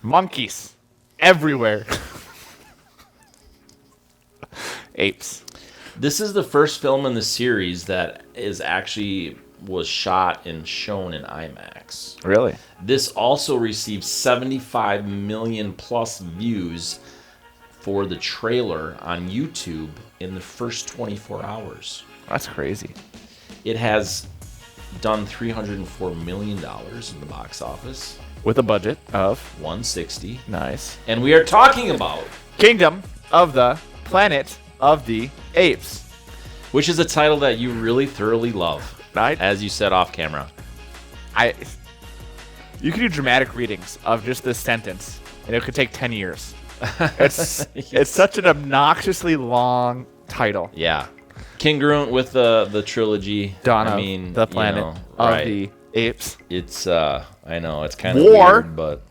Monkeys. Everywhere. Apes. This is the first film in the series that was shot and shown in IMAX. Really? This also received 75 million plus views for the trailer on YouTube in the first 24 hours. That's crazy. It has done $304 million in the box office. With a budget of $160. Nice. And we are talking about Kingdom of the Planet of the Apes. which is a title that you really thoroughly love, as you said off camera. You could do dramatic readings of just this sentence, and it could take 10 years. It's such an obnoxiously long title. Yeah. Congruent with the trilogy. Dawn of the Planet of the Apes. It's, I know, it's kind of War weird, but...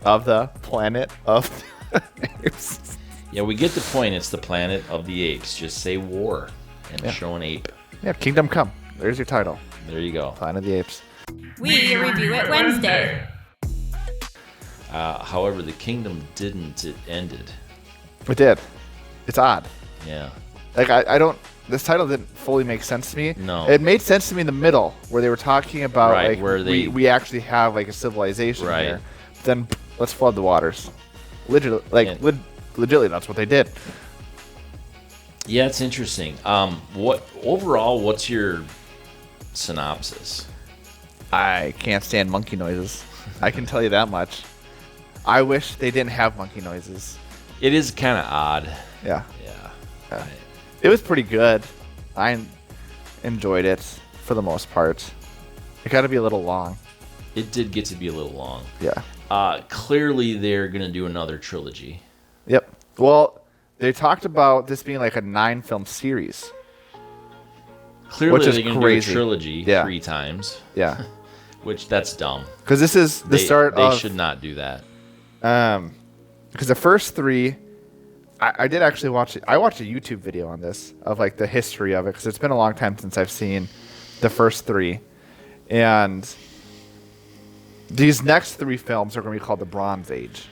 of the Planet of the Apes. Yeah, we get the point. It's the Planet of the Apes. Just say war and show an ape. Yeah, Kingdom Come. There's your title. There you go. Planet of the Apes. We review it Wednesday. However, the kingdom didn't. It ended. It did. It's odd. Yeah. Like, I don't... This title didn't fully make sense to me. No. It made sense to me in the middle, where they were talking about, Right, like, where we actually have, like, a civilization Right. here. Then, let's flood the waters. Literally, legitimately, that's what they did. Yeah, it's interesting. What's your synopsis? I can't stand monkey noises. I can tell you that much. I wish they didn't have monkey noises. It is kind of odd. Yeah. Yeah. It was pretty good. I enjoyed it for the most part. It got to be a little long. It did get to be a little long. Yeah. Clearly, they're going to do another trilogy. Yep. Well, they talked about this being like a 9-film series. Clearly, which is they're going to do a trilogy 3 times. Yeah. Which, that's dumb. Because this is the start of... They should not do that. Because the first 3... I did actually watch it. I watched a YouTube video on this of like the history of it because it's been a long time since I've seen the first 3. And these next 3 films are going to be called the Bronze Age.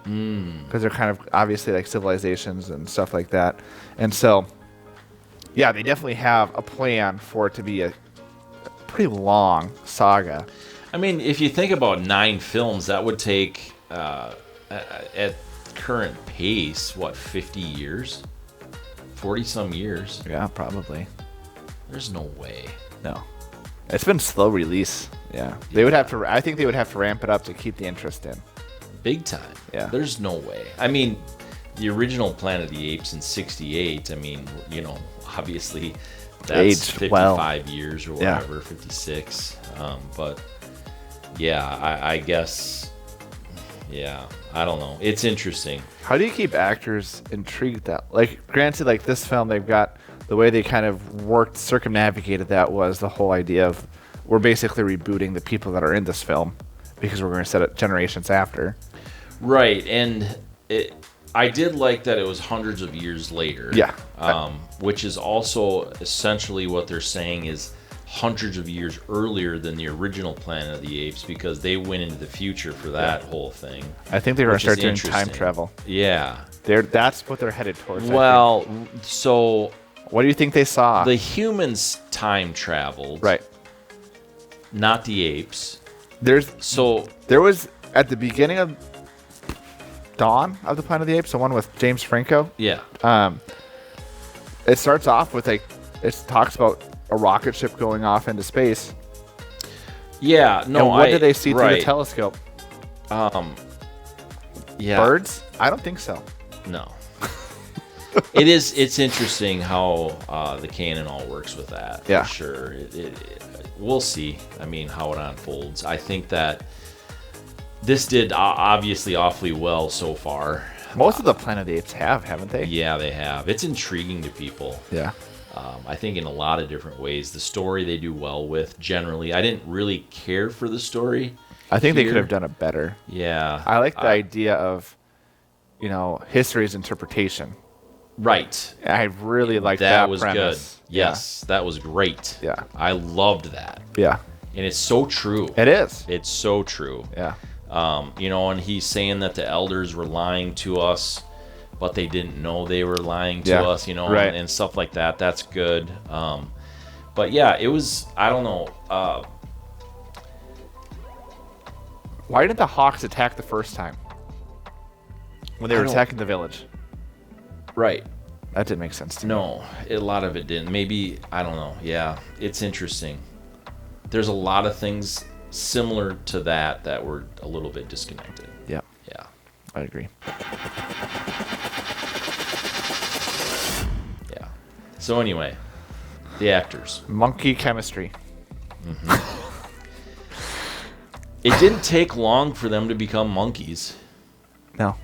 Because they're kind of obviously like civilizations and stuff like that. And so, yeah, they definitely have a plan for it to be a pretty long saga. I mean, if you think about 9 films, that would take, at current pace, 50 years? 40-some years? Yeah, probably. There's no way. No. It's been slow release. Yeah. They would have to... I think they would have to ramp it up to keep the interest in. Big time. Yeah. There's no way. I mean, the original Planet of the Apes in 68, I mean, obviously that's aged 55 years or whatever, 56. But, yeah, I guess... Yeah, I don't know. It's interesting. How do you keep actors intrigued that? Like, granted, like this film, they've got the way they kind of circumnavigated that was the whole idea of we're basically rebooting the people that are in this film because we're going to set it generations after. Right, and I did like that it was hundreds of years later. Yeah. Which is also essentially what they're saying is hundreds of years earlier than the original Planet of the Apes because they went into the future for that whole thing. I think they're going to start doing time travel. Yeah. That's what they're headed towards. Well, so... What do you think they saw? The humans time traveled. Right. Not the apes. There was, at the beginning of Dawn of the Planet of the Apes, the one with James Franco. Yeah. It starts off with, like, it talks about a rocket ship going off into space. Yeah, no. And what did they see through the telescope? Yeah. Birds? I don't think so. No. It's interesting how the canon all works with that. Yeah. For sure. We'll see. I mean, how it unfolds. I think that this did obviously awfully well so far. Most of the Planet of the Apes haven't they? Yeah, they have. It's intriguing to people. Yeah. I think in a lot of different ways. The story they do well with, generally. I didn't really care for the story. I think they could have done it better. Yeah. I like the idea of, history's interpretation. Right. I really like that was premise. Good. Yes, that was great. Yeah. I loved that. Yeah. And it's so true. It is. It's so true. Yeah. And he's saying that the elders were lying to us, but they didn't know they were lying to us, right. and stuff like that. That's good. But yeah, it was, I don't know. Why didn't the Hawks attack the first time when they were attacking the village? Right. That didn't make sense to me. No, a lot of it didn't. Maybe, I don't know. Yeah, it's interesting. There's a lot of things similar to that were a little bit disconnected. Yeah. Yeah. I agree. Yeah. So anyway, the actors. Monkey chemistry. It didn't take long for them to become monkeys. No.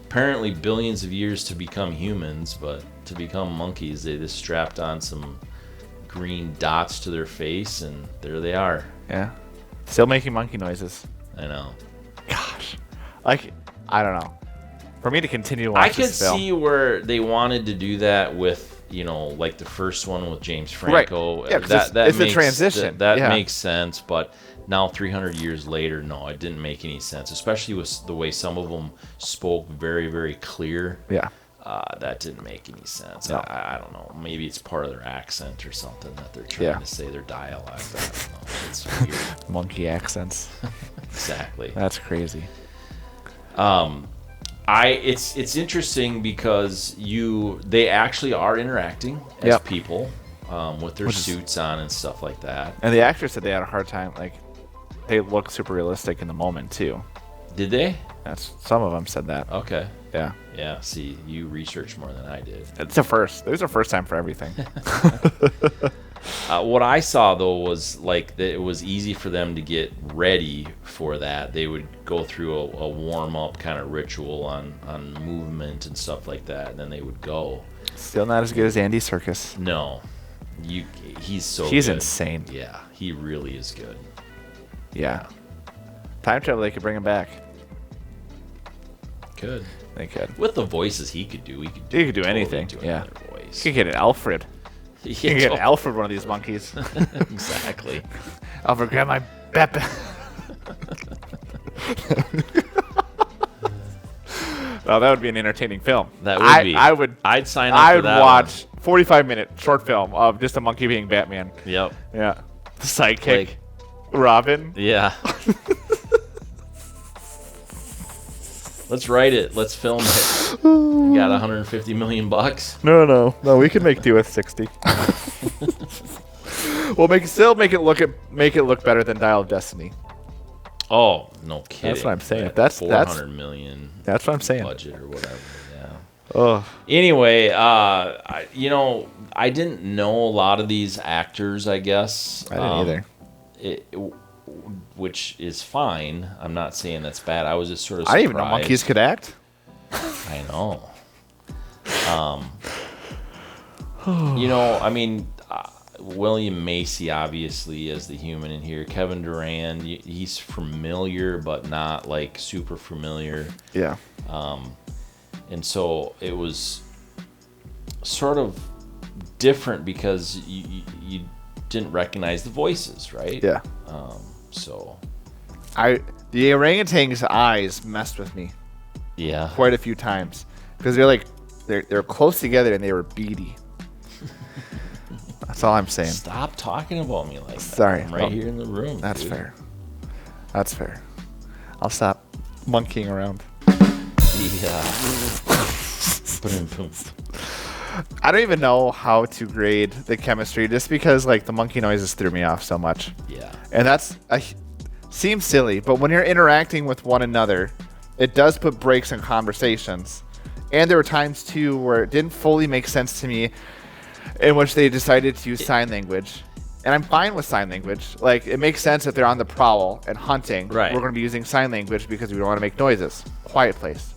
Apparently billions of years to become humans, but to become monkeys, they just strapped on some green dots to their face, and there they are. Yeah. Still making monkey noises. I know. Gosh. Like, I don't know. For me to continue to watch I could this film, see where they wanted to do that with, like the first one with James Franco. Right. Yeah, 'cause it's a transition. That Yeah. makes sense, but now 300 years later, no, it didn't make any sense, especially with the way some of them spoke very, very clear. Yeah. That didn't make any sense. No. I don't know. Maybe it's part of their accent or something that they're trying to say their dialect. I don't know. It's weird. Monkey accents. Exactly. That's crazy. It's interesting because they actually are interacting as people with their suits on and stuff like that. And the actors said they had a hard time. Like, they look super realistic in the moment too. Did they? Some of them said that. Okay. Yeah. Yeah. See, you researched more than I did. It's a first. There's a first time for everything. What I saw though was like that it was easy for them to get ready for that. They would go through a warm up kind of ritual on movement and stuff like that, and then they would go. Still not as good as Andy Serkis. No, he's so He's good. insane. Yeah, he really is good. Yeah. Time travel, they could bring him back. Could. They could. With the voices he could do, He could do totally anything. do Yeah. another voice. You could get an Alfred. You can get Alfred one of these monkeys. Exactly. Alfred, grab my Beppe. Well, that would be an entertaining film. That would be. I'd sign up for that. I would watch 45-minute short film of just a monkey being Batman. Yep. Yeah. The sidekick, Robin. Yeah. Let's write it. Let's film it. We got $150 million. No. We can make do with 60. We'll make it look better than Dial of Destiny. Oh, no kidding. That's what I'm saying. That's $400 million. That's what I'm saying. Budget or whatever. Yeah. Oh. Anyway, I didn't know a lot of these actors. I guess I didn't either. Which is fine. I'm not saying that's bad. I was just sort of surprised. I didn't even know monkeys could act. I know. I mean, William Macy, obviously, as the human in here. Kevin Durand, he's familiar, but not, like, super familiar. Yeah. And so it was sort of different because you didn't recognize the voices, right? Yeah. So the orangutan's eyes messed with me. Yeah. Quite a few times because they're close together and they were beady. That's all I'm saying. Stop talking about me like that. Sorry. I'm right here in the room. That's dude. fair. That's fair. I'll stop monkeying around. Yeah. I don't even know how to grade the chemistry just because like the monkey noises threw me off so much. Yeah. And seems silly, but when you're interacting with one another, it does put breaks in conversations. And there were times too where it didn't fully make sense to me in which they decided to use sign language. And I'm fine with sign language. Like, it makes sense if they're on the prowl and hunting. Right. We're going to be using sign language because we don't want to make noises. Quiet place.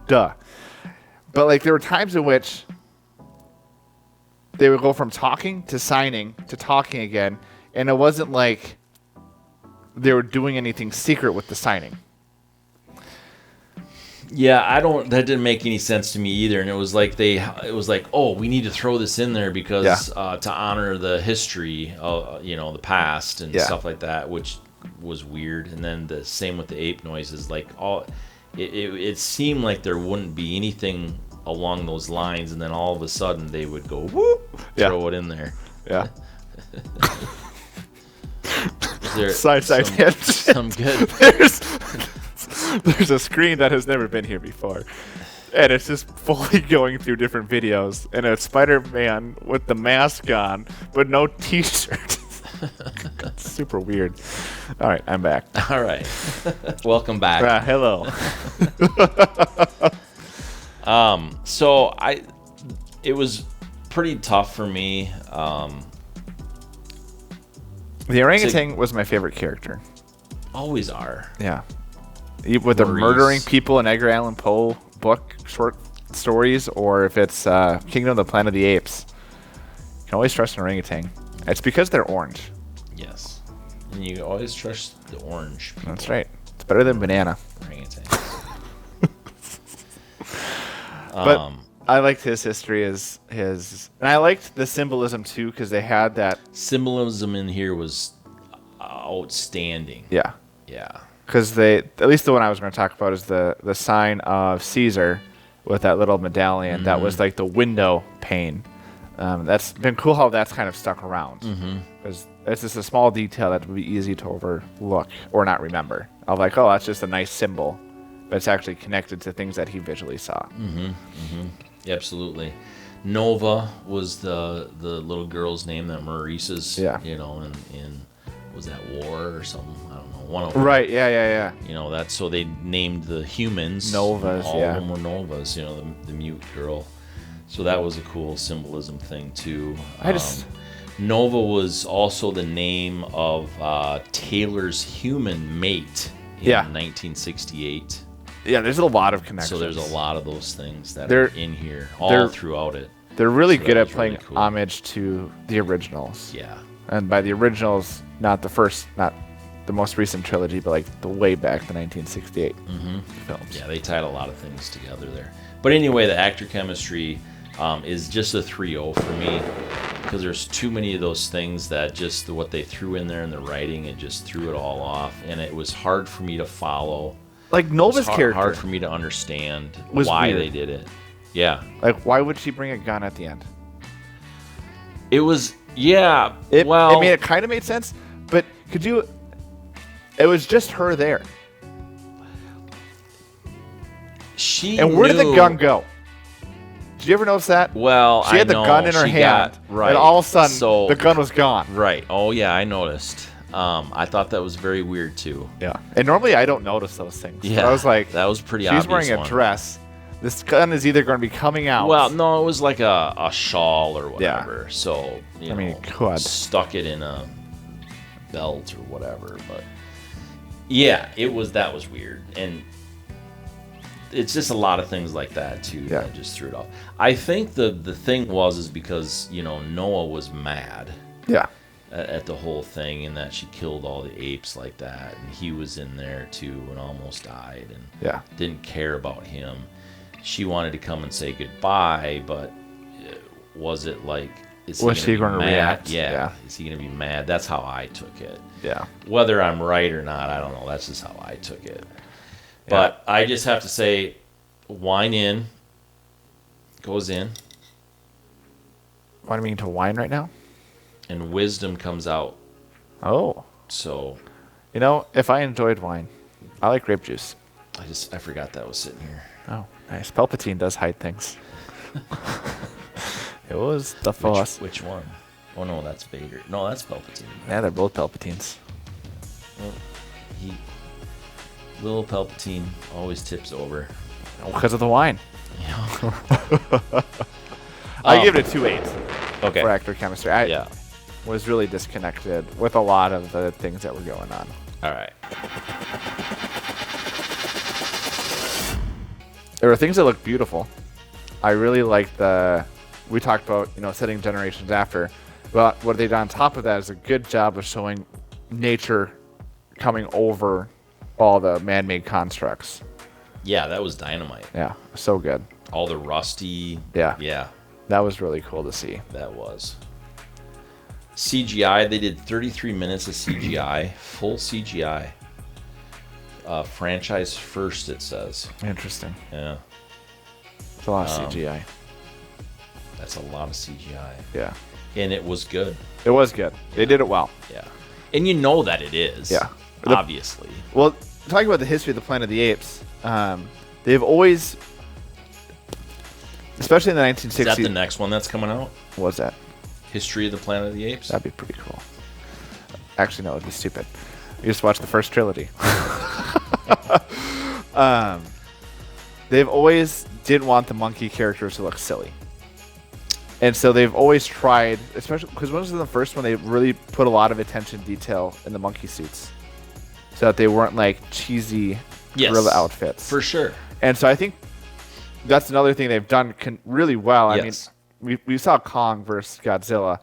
Duh. But, like, there were times in which they would go from talking to signing to talking again. And it wasn't like they were doing anything secret with the signing. Yeah, that didn't make any sense to me either. And it was like, oh, we need to throw this in there because to honor the history of, the past and stuff like that, which was weird, and then the same with the ape noises. Like it seemed like there wouldn't be anything along those lines, and then all of a sudden they would go whoop, throw it in there. Yeah. Side tangent. Some good. There's a screen that has never been here before, and it's just fully going through different videos, and a Spider-Man with the mask on, but no T-shirt. It's super weird. All right, I'm back. All right, welcome back. Hello. So it was pretty tough for me. The orangutan was my favorite character. Always are. Yeah. With the murdering people in Edgar Allan Poe book short stories, or if it's Kingdom of the Planet of the Apes, you can always trust an orangutan. It's because they're orange. Yes. And you always trust the orange people. That's right. It's better than banana. Orangutans. But I liked his history, and I liked the symbolism too, because they had that symbolism in here was outstanding. Yeah. Yeah. Because at least the one I was going to talk about is the sign of Caesar with that little medallion that was like the window pane. That's been cool how that's kind of stuck around. Because it's just a small detail that would be easy to overlook or not remember. Of like, oh, that's just a nice symbol, but it's actually connected to things that he visually saw. Absolutely. Nova was the little girl's name that Maurice's, in was that War or something? I don't know. One of them. Right, yeah. That's so they named the humans Novas, all of them were Novas, the mute girl. So that was a cool symbolism thing too. Nova was also the name of Taylor's human mate in 1968. Yeah, there's a lot of connections. So there's a lot of those things that are in here all throughout it. They're really good at paying homage to the originals. Yeah. And by the originals, not the most recent trilogy, but like the way back, the 1968 films. Yeah, they tied a lot of things together there. But anyway, the actor chemistry is just a 3-0 for me, because there's too many of those things that just what they threw in there in the writing, it just threw it all off, and it was hard for me to follow. Like Nova's character, hard for me to understand why they did it. Yeah. Like, why would she bring a gun at the end? It was, it kind of made sense, but it was just her there. And where did the gun go? Did you ever notice that? Well, she had the gun in her hand, and all of a sudden, the gun was gone. Right. Oh, yeah, I noticed. I thought that was very weird, too. Yeah. And normally I don't notice those things. Yeah. I was like, that was pretty obvious. She's wearing a dress. This gun is either going to be coming out. Well, no, it was like a shawl or whatever. Yeah. So, stuck it in a belt or whatever. But yeah, that was weird. And it's just a lot of things like that too that just threw it off. I think the thing is because Noah was mad at the whole thing, and that she killed all the apes like that, and he was in there too and almost died and didn't care about him. She wanted to come and say goodbye, but was it like, was she going to react? Yeah. Is he going to be mad? That's how I took it. Yeah. Whether I'm right or not, I don't know. That's just how I took it. But I just have to say, wine in goes in. Want me to wine right now? And wisdom comes out. Oh. So. If I enjoyed wine, I like grape juice. I forgot that was sitting here. Oh, nice. Palpatine does hide things. It was the Force. Which one? Oh, no, that's Vader. No, that's Palpatine. Yeah, they're both Palpatines. Well, little Palpatine always tips over. Because of the wine. Yeah. I give it a 2.8 for actor chemistry. I was really disconnected with a lot of the things that were going on. All right. There were things that looked beautiful. I really liked we talked about, setting generations after. But what they did on top of that is a good job of showing nature coming over all the man-made constructs. Yeah, that was dynamite. Yeah, so good. All the rusty. Yeah. Yeah. That was really cool to see. That was. CGI, they did 33 minutes of CGI, full CGI. Franchise first, it says. Interesting. Yeah. It's a lot of CGI. That's a lot of CGI. Yeah. And it was good. It was good. They did it well. Yeah. And you know that it is. Yeah. Obviously. Well, talking about the history of the Planet of the Apes, they've always, especially in the 1960s. Is that the next one that's coming out? What's that? History of the Planet of the Apes? That'd be pretty cool. Actually, no, it'd be stupid. You just watch the first trilogy. They've always didn't want the monkey characters to look silly. And so they've always tried, especially because when was the first one, they really put a lot of attention to detail in the monkey suits so that they weren't like cheesy gorilla outfits. For sure. And so I think that's another thing they've done really well. Yes. I mean, we saw Kong versus Godzilla.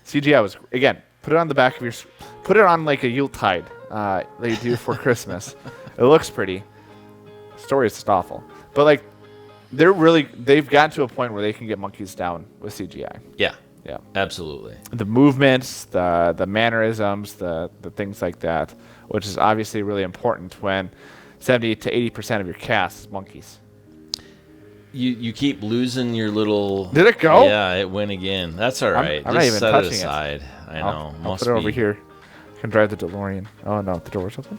CGI was, again, put it on the back of put it on like a Yuletide that you do for Christmas. It looks pretty. Story is just awful. But like, they've gotten to a point where they can get monkeys down with CGI. Yeah. Yeah. Absolutely. The movements, the mannerisms, the things like that, which is obviously really important when 70 to 80% of your cast is monkeys. You keep losing your little... Did it go? Yeah, it went again. That's all right. I'm not even set touching it aside. I know. I'll put it over here. I can drive the DeLorean. Oh, no. The door's open?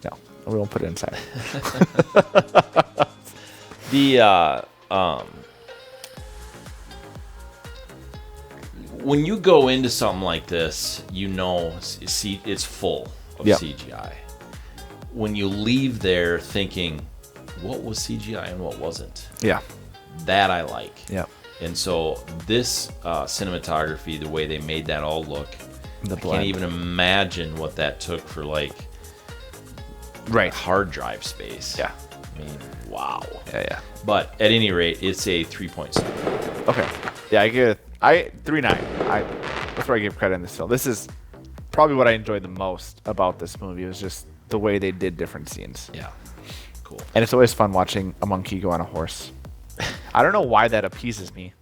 No. We won't put it inside. When you go into something like this, you know it's full of CGI. When you leave there thinking, what was CGI and what wasn't? Yeah. That I like. Yeah. And so this cinematography, the way they made that all look, I can't even imagine what that took for like hard drive space. Yeah. I mean, wow. Yeah. But at any rate, it's a 3.7. Okay. Yeah, I give it 3.9. That's where I give credit in this film. This is probably what I enjoyed the most about this movie. It was just the way they did different scenes. Yeah. Cool. And it's always fun watching a monkey go on a horse. I don't know why that appeases me.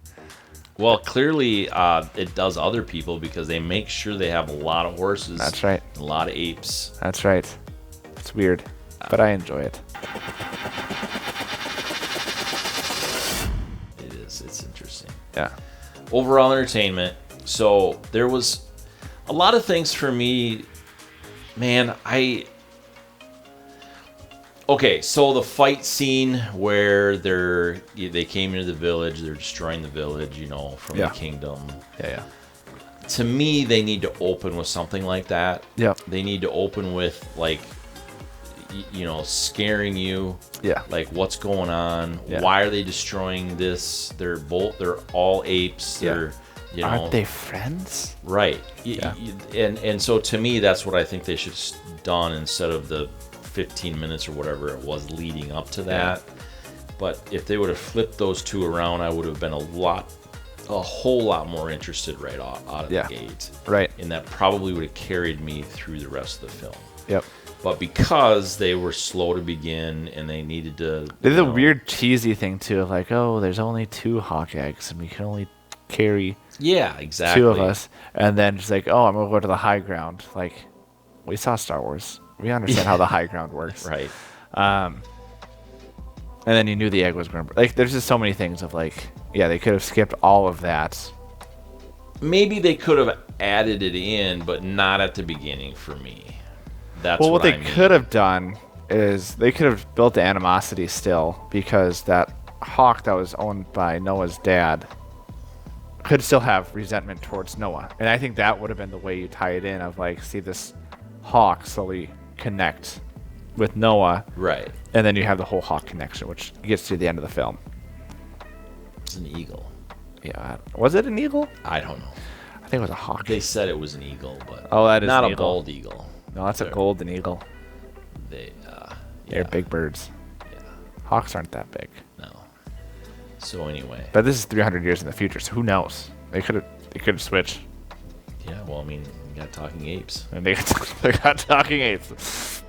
Well, clearly it does other people because they make sure they have a lot of horses. That's right. A lot of apes. That's right. It's weird, but I enjoy it. It is. It's interesting. Yeah. Overall entertainment. So there was a lot of things for me. Man, okay, so the fight scene where they came into the village, they're destroying the village, from the kingdom. Yeah. To me, they need to open with something like that. Yeah. They need to open with like, scaring you. Yeah. Like what's going on? Yeah. Why are they destroying this? They're all apes. They're aren't they friends? Right. Yeah. And so to me, that's what I think they should have done instead of the 15 minutes or whatever it was leading up to that. But if they would have flipped those two around, I would have been a whole lot more interested right out of the gate. Right. And that probably would have carried me through the rest of the film. Yep. But because they were slow to begin and they needed to... They did a weird cheesy thing too of like, oh, there's only 2 hawk eggs and we can only carry exactly 2 of us. And then just like, oh, I'm going to go to the high ground. Like, we saw Star Wars. We understand how the high ground works. Right. And then you knew the egg was going to... Like, there's just so many things of like, they could have skipped all of that. Maybe they could have added it in, but not at the beginning for me. That's what they I mean. could have done is they could have built the animosity still because that hawk that was owned by Noah's dad could still have resentment towards Noah. And I think that would have been the way you tie it in of like, see this hawk slowly connect with Noah. Right. And then you have the whole hawk connection, which gets to the end of the film. It's an eagle. Yeah. Was it an eagle? I don't know. I think it was a hawk. They said it was an eagle, but that is not an a eagle. bald eagle. No, that's a golden eagle. They're big birds. Yeah. Hawks aren't that big. No. So anyway. But this is 300 years in the future, so who knows? They could have switched. Yeah, well, I mean, you got talking apes. And they got talking apes.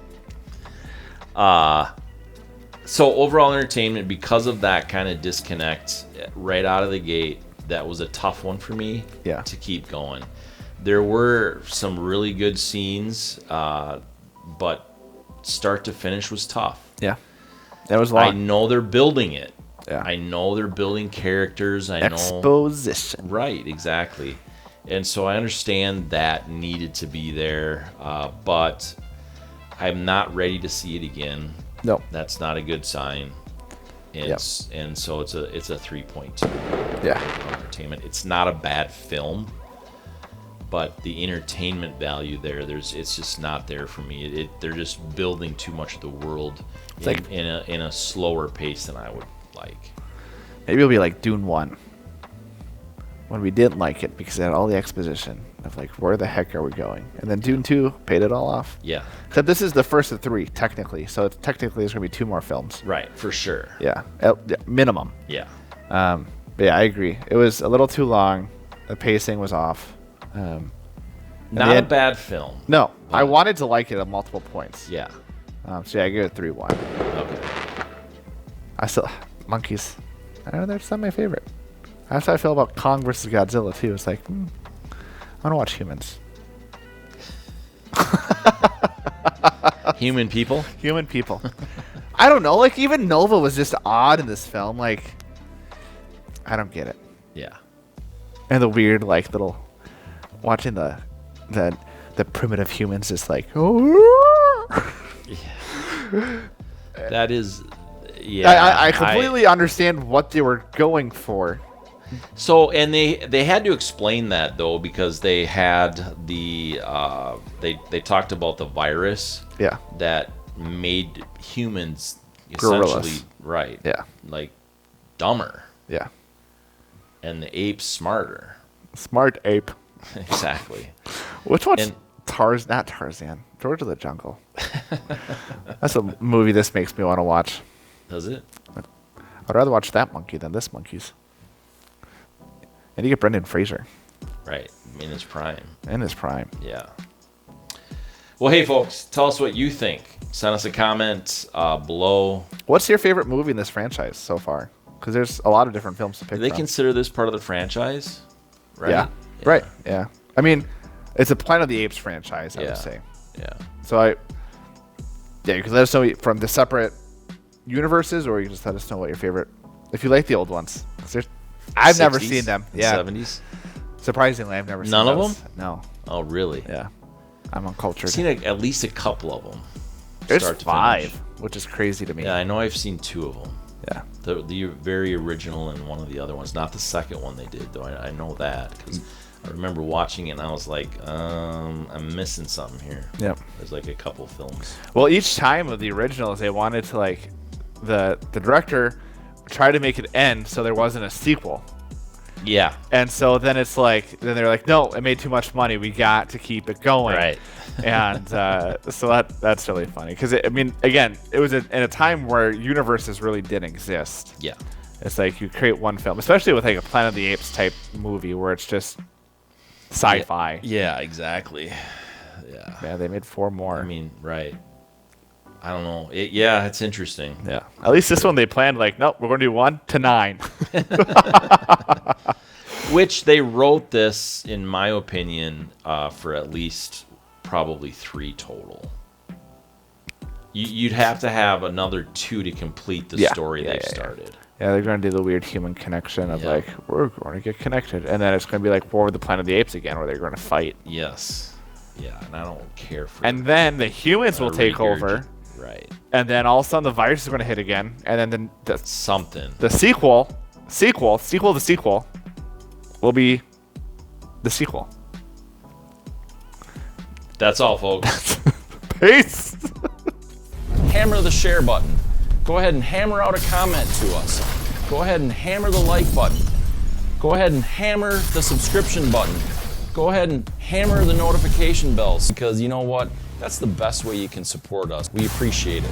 So overall entertainment, because of that kind of disconnect right out of the gate, that was a tough one for me to keep going. There were some really good scenes, but start to finish was tough. Yeah. That was long. I know they're building it. Yeah. I know they're building characters. I know. Exposition. Right, exactly. And so I understand that needed to be there, but I'm not ready to see it again. No. That's not a good sign. And so it's a 3.2. Yeah. Entertainment. It's not a bad film, but the entertainment value there, it's just not there for me. They're just building too much of the world in a slower pace than I would like. Maybe it'll be like Dune 1, when we didn't like it because it had all the exposition of like, where the heck are we going? And then Dune 2 paid it all off. Yeah. Except this is the first of 3, technically. So technically there's going to be 2 more films. Right, for sure. Yeah. Minimum. Yeah. But yeah, I agree. It was a little too long. The pacing was off. Not a bad film. No. I wanted to like it at multiple points. Yeah. So yeah, I give it 3-1. Okay. I still... Monkeys. I don't know, that's not my favorite. That's how I feel about Kong versus Godzilla, too. It's like, I want to watch humans. Human people? Human people. I don't know. Like, even Nova was just odd in this film. Like, I don't get it. Yeah. And the weird, like, little... Watching the primitive humans just like... Yeah. That is... Yeah. I completely understand what they were going for. So, and they had to explain that, though, because they had the... They talked about the virus that made humans Gorillas. essentially... Right. Yeah. Like, dumber. Yeah. And the apes smarter. Smart ape. Exactly. Which one's not Tarzan. George of the Jungle. That's a movie this makes me want to watch. Does it? I'd rather watch that monkey than this monkey's. And you get Brendan Fraser. Right. In his prime. In his prime. Yeah. Well, hey, folks, tell us what you think. Send us a comment below. What's your favorite movie in this franchise so far? Because there's a lot of different films to pick Do they from. consider this part of the franchise? Right? Yeah. Right. Yeah. I mean, it's a Planet of the Apes franchise, I would say. Yeah. So you can let us know from the separate universes, or you can just let us know what your favorite, if you like the old ones. I've never seen them. Yeah. 70s? Surprisingly, I've never seen None of those. them? No. Oh, really? Yeah. I'm uncultured. I've seen at least a couple of them. There's start to 5, finish. which is crazy to me. Yeah, I know I've seen 2 of them. Yeah. The very original and one of the other ones. Not the second one they did, though. I know that because I remember watching it and I was like, I'm missing something here. Yep. There's like a couple films. Well, each time of the originals, they wanted to, like, the director tried to make it end so there wasn't a sequel. Yeah. And so then it's like, then they're like, no, it made too much money. We got to keep it going. Right. And so that's really funny. Because, I mean, again, it was in a time where universes really didn't exist. Yeah. It's like you create one film, especially with like a Planet of the Apes type movie where it's just sci-fi. Yeah, exactly. Yeah. Yeah, they made 4 more. I mean, right. I don't know. It's interesting. Yeah. At least this one they planned like, nope, we're going to do 1 to 9. Which they wrote this, in my opinion, for at least probably 3 total. You'd have to have another 2 to complete the story they've started. Yeah, they're going to do the weird human connection of like, we're going to get connected. And then it's going to be like War of the Planet of the Apes again, where they're going to fight. Yes. Yeah, and I don't care for And then the humans will take over. Right. And then all of a sudden the virus is going to hit again. And then the sequel will be the sequel. That's all, folks. Peace. Hammer the share button. Go ahead and hammer out a comment to us. Go ahead and hammer the like button. Go ahead and hammer the subscription button. Go ahead and hammer the notification bells, because you know what? That's the best way you can support us. We appreciate it.